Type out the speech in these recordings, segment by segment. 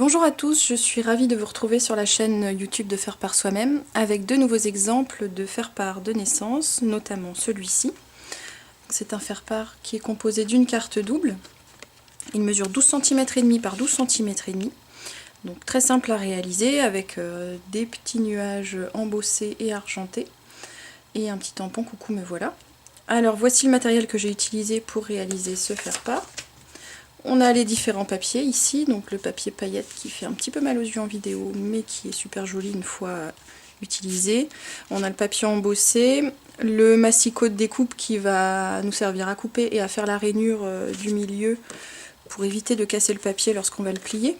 Bonjour à tous, je suis ravie de vous retrouver sur la chaîne YouTube de Faire par soi-même avec de nouveaux exemples de faire-part de naissance, notamment celui-ci. C'est un faire-part qui est composé d'une carte double. Il mesure 12 cm et demi par 12 cm et demi. Donc très simple à réaliser avec des petits nuages embossés et argentés et un petit tampon coucou me voilà. Alors voici le matériel que j'ai utilisé pour réaliser ce faire-part. On a les différents papiers ici, donc le papier paillette qui fait un petit peu mal aux yeux en vidéo, mais qui est super joli une fois utilisé. On a le papier embossé, le massicot de découpe qui va nous servir à couper et à faire la rainure du milieu pour éviter de casser le papier lorsqu'on va le plier.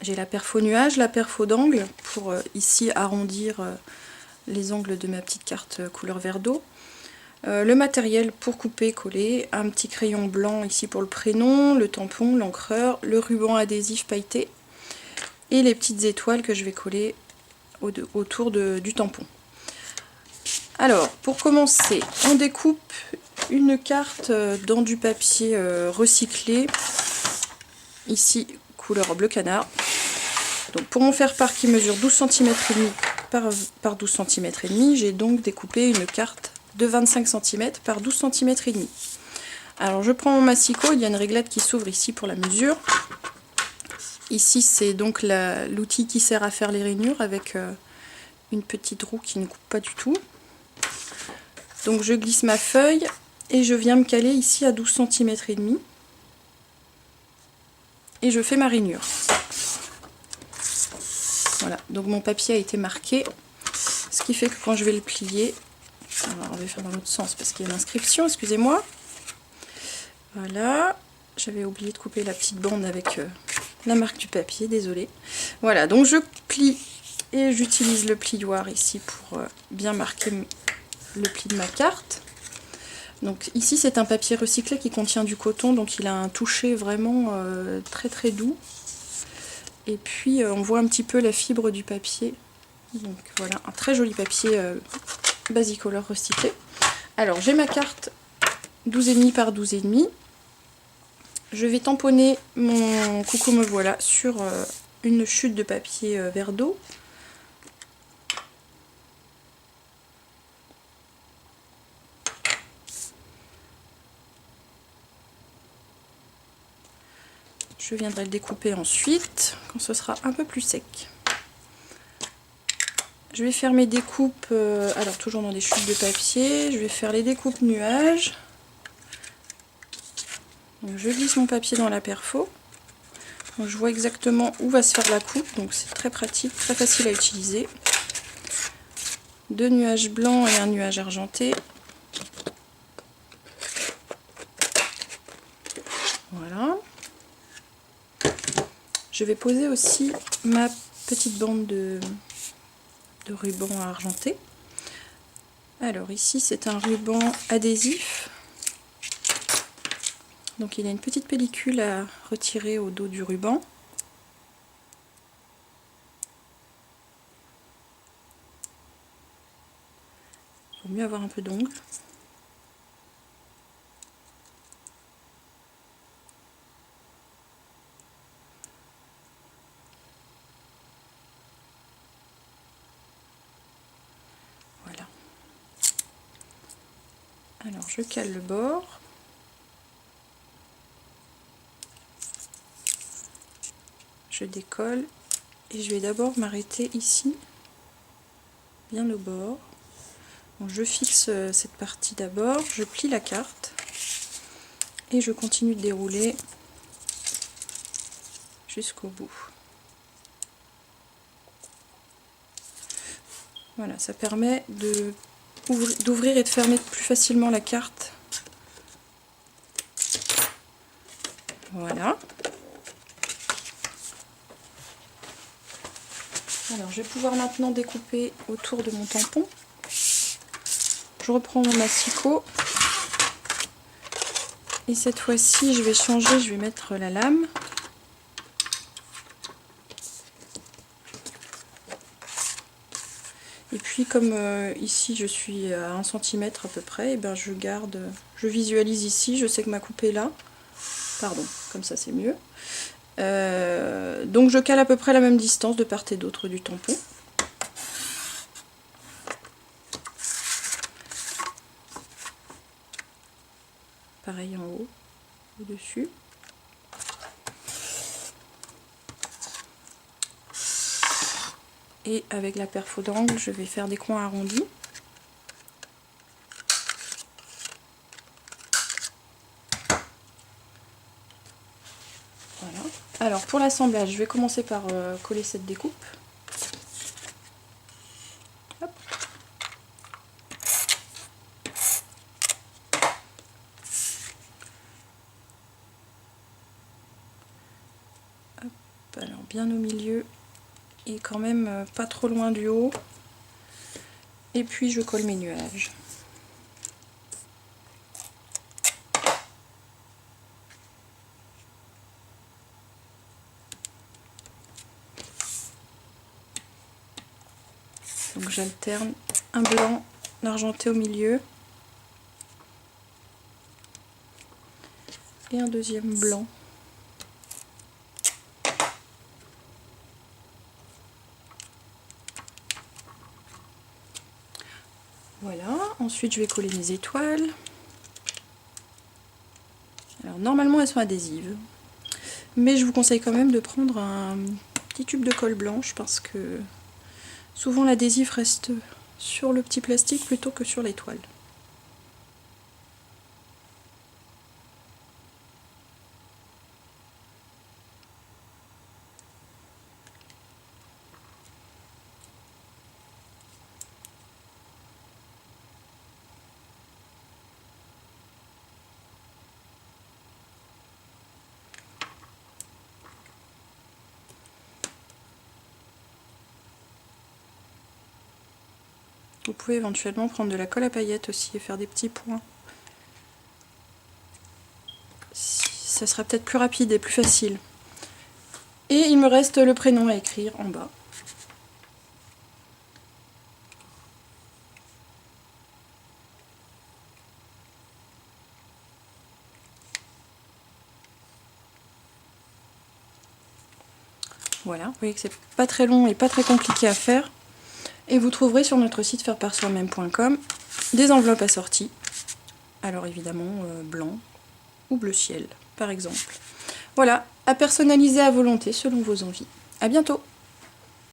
J'ai la perfo nuage, la perfo d'angle pour ici arrondir les angles de ma petite carte couleur vert d'eau. Le matériel pour couper, coller, un petit crayon blanc ici pour le prénom, le tampon, l'encreur, le ruban adhésif pailleté et les petites étoiles que je vais coller autour du tampon. Alors, pour commencer, on découpe une carte dans du papier recyclé, ici couleur bleu canard. Donc pour mon faire-part qui mesure 12 cm et demi par 12 cm et demi, j'ai donc découpé une carte de 25 cm par 12 cm et demi. Alors je prends mon massicot, il y a une réglette qui s'ouvre ici pour la mesure. Ici c'est donc l'outil qui sert à faire les rainures avec une petite roue qui ne coupe pas du tout. Donc je glisse ma feuille et je viens me caler ici à 12 cm et demi. Et je fais ma rainure. Voilà, donc mon papier a été marqué, ce qui fait que quand je vais le plier, alors on va faire dans l'autre sens parce qu'il y a l'inscription, excusez-moi. Voilà, j'avais oublié de couper la petite bande avec la marque du papier, désolée. Voilà, donc je plie et j'utilise le plioir ici pour bien marquer le pli de ma carte. Donc ici c'est un papier recyclé qui contient du coton, donc il a un toucher vraiment très très doux. Et puis on voit un petit peu la fibre du papier. Donc voilà, un très joli papier Basicolor recyclé. Alors j'ai ma carte 12,5 par 12,5. Je vais tamponner mon coucou me voilà sur une chute de papier vert d'eau. Je viendrai le découper ensuite quand ce sera un peu plus sec. Je vais faire mes découpes, alors toujours dans des chutes de papier, je vais faire les découpes nuages. Donc je glisse mon papier dans la perfo. Donc je vois exactement où va se faire la coupe, donc c'est très pratique, très facile à utiliser. Deux nuages blancs et un nuage argenté. Voilà. Je vais poser aussi ma petite bande de ruban argenté. Alors ici c'est un ruban adhésif. Donc il y a une petite pellicule à retirer au dos du ruban. Il vaut mieux avoir un peu d'ongle. Voilà. Alors je cale le bord. Je décolle et je vais d'abord m'arrêter ici, bien au bord. Donc je fixe cette partie d'abord, je plie la carte et je continue de dérouler jusqu'au bout. Voilà, ça permet d'ouvrir et de fermer plus facilement la carte. Voilà. Alors je vais pouvoir maintenant découper autour de mon tampon. Je reprends mon massicot. Et cette fois-ci, je vais changer, je vais mettre la lame. Et puis comme ici je suis à 1 cm à peu près, et ben je visualise ici, je sais que ma coupe est là. Pardon, comme ça c'est mieux. Donc je cale à peu près la même distance de part et d'autre du tampon. Pareil en haut, au-dessus. Et avec la perfo d'angle, je vais faire des coins arrondis. Voilà. Alors pour l'assemblage, je vais commencer par coller cette découpe. Hop. Hop. Alors bien au milieu et quand même pas trop loin du haut. Et puis je colle mes nuages. Donc j'alterne un blanc, un argenté au milieu et un deuxième blanc. Voilà, ensuite je vais coller mes étoiles. Alors normalement elles sont adhésives, mais je vous conseille quand même de prendre un petit tube de colle blanche parce que souvent l'adhésif reste sur le petit plastique plutôt que sur l'étoile. Vous pouvez éventuellement prendre de la colle à paillettes aussi et faire des petits points. Ça sera peut-être plus rapide et plus facile. Et il me reste le prénom à écrire en bas. Voilà, vous voyez que c'est pas très long et pas très compliqué à faire. Et vous trouverez sur notre site faireparsoi-même.com des enveloppes assorties. Alors évidemment blanc ou bleu ciel par exemple. Voilà, à personnaliser à volonté selon vos envies. À bientôt!